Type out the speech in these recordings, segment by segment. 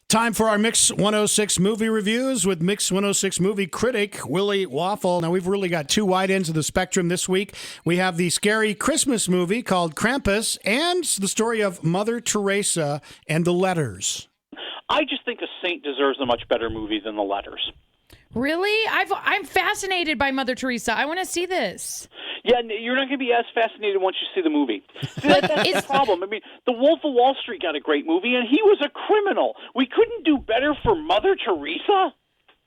Time for our Mix 106 movie reviews with Mix 106 movie critic Willie Waffle. Now, we've really got two wide ends of the spectrum this week. We have the scary Christmas movie called Krampus and the story of Mother Teresa and the Letters. I just think A Saint deserves a much better movie than The Letters. Really? I'm fascinated by Mother Teresa. I want to see this. Yeah, you're not going to be as fascinated once you see the movie. See, that's the problem. I mean, The Wolf of Wall Street got a great movie, and he was a criminal. We couldn't do better for Mother Teresa?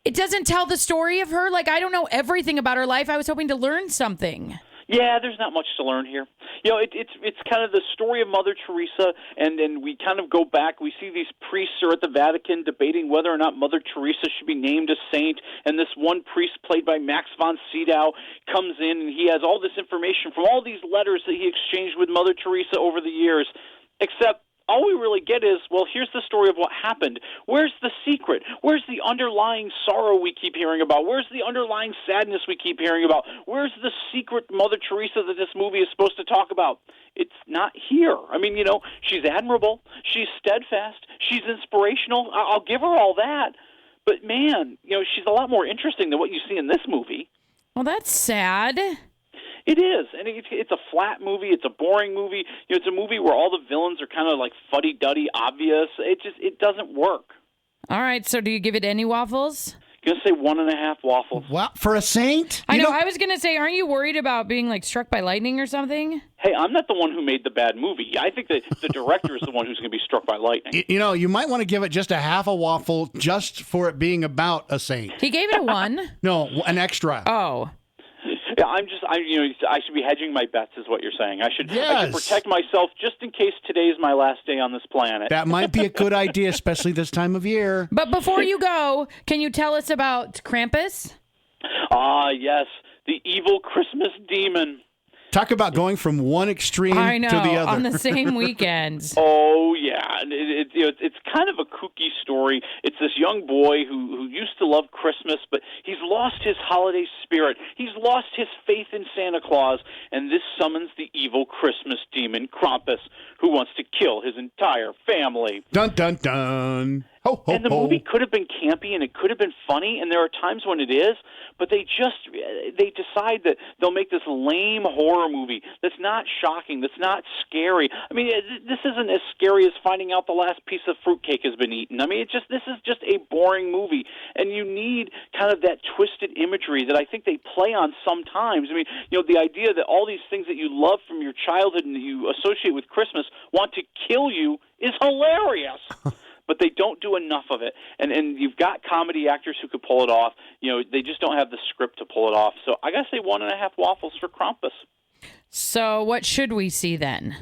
It doesn't tell the story of her? Like, I don't know everything about her life. I was hoping to learn something. Yeah, there's not much to learn here. You know, it's kind of the story of Mother Teresa, and then we kind of go back. We see these priests are at the Vatican debating whether or not Mother Teresa should be named a saint, and this one priest played by Max von Sydow comes in, and he has all this information from all these letters that he exchanged with Mother Teresa over the years, except all we really get is, well, here's the story of what happened. Where's the secret? Where's the underlying sorrow we keep hearing about? Where's the underlying sadness we keep hearing about? Where's the secret Mother Teresa that this movie is supposed to talk about? It's not here. I mean, you know, she's admirable. She's steadfast. She's inspirational. I'll give her all that. But, man, you know, she's a lot more interesting than what you see in this movie. Well, that's sad. It is, and it's a flat movie. It's a boring movie. You know, it's a movie where all the villains are kind of like fuddy-duddy, obvious. It doesn't work. All right, so do you give it any waffles? I'm going to say 1.5 waffles. Wow, for a saint? I know. I was going to say, aren't you worried about being like struck by lightning or something? Hey, I'm not the one who made the bad movie. I think that the director is the one who's going to be struck by lightning. You know, you might want to give it just a half a waffle just for it being about a saint. He gave it a 1. No, an extra. Oh. Yeah, I should be hedging my bets, is what you're saying. I should protect myself just in case today is my last day on this planet. That might be a good idea, especially this time of year. But before you go, can you tell us about Krampus? Ah, yes, the evil Christmas demon. Talk about going from one extreme to the other. On the same weekend. Oh, yeah. It's kind of a kooky story. It's this young boy who used to love Christmas, but he's lost his holiday spirit. He's lost his faith in Santa Claus, and this summons the evil Christmas demon, Krampus, who wants to kill his entire family. Dun, dun, dun. Ho, ho, and the movie could have been campy, and it could have been funny, and there are times when it is, but they decide that they'll make this lame horror movie that's not shocking, that's not scary. I mean, this isn't as scary as finding out the last piece of fruitcake has been eaten. I mean, this is just a boring movie, and you need kind of that twisted imagery that I think they play on sometimes. I mean, you know, the idea that all these things that you love from your childhood and that you associate with Christmas want to kill you is hilarious. But they don't do enough of it. And you've got comedy actors who could pull it off. You know, they just don't have the script to pull it off. So I got to say 1.5 waffles for Krampus. So what should we see then?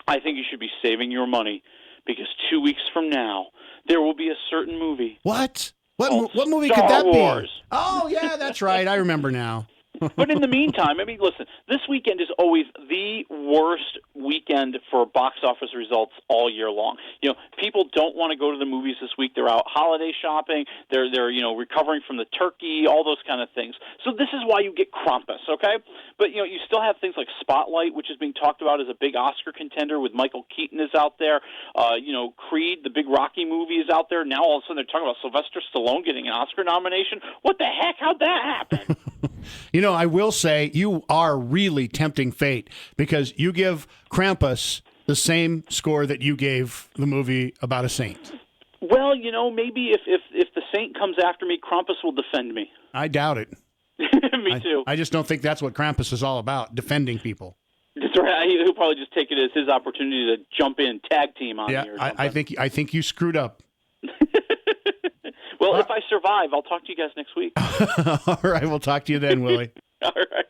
I think you should be saving your money because 2 weeks from now, there will be a certain movie. What? What movie Star could that Wars. be? Oh, yeah, that's right. I remember now. But in the meantime, I mean, listen, this weekend is always the worst weekend for box office results all year long. You know, people don't want to go to the movies this week. They're out holiday shopping. They're recovering from the turkey, all those kind of things. So this is why you get Krampus, okay? But, you know, you still have things like Spotlight, which is being talked about as a big Oscar contender with Michael Keaton is out there. Creed, the big Rocky movie is out there. Now all of a sudden they're talking about Sylvester Stallone getting an Oscar nomination. What the heck? How'd that happen? You know, I will say you are really tempting fate because you give Krampus the same score that you gave the movie about a saint. Well, you know, maybe if the saint comes after me, Krampus will defend me. I doubt it. Me too. I just don't think that's what Krampus is all about, defending people. That's right. He'll probably just take it as his opportunity to jump in, tag team on me or something. I think you screwed up. Well, if I survive, I'll talk to you guys next week. All right, we'll talk to you then, Willie. All right.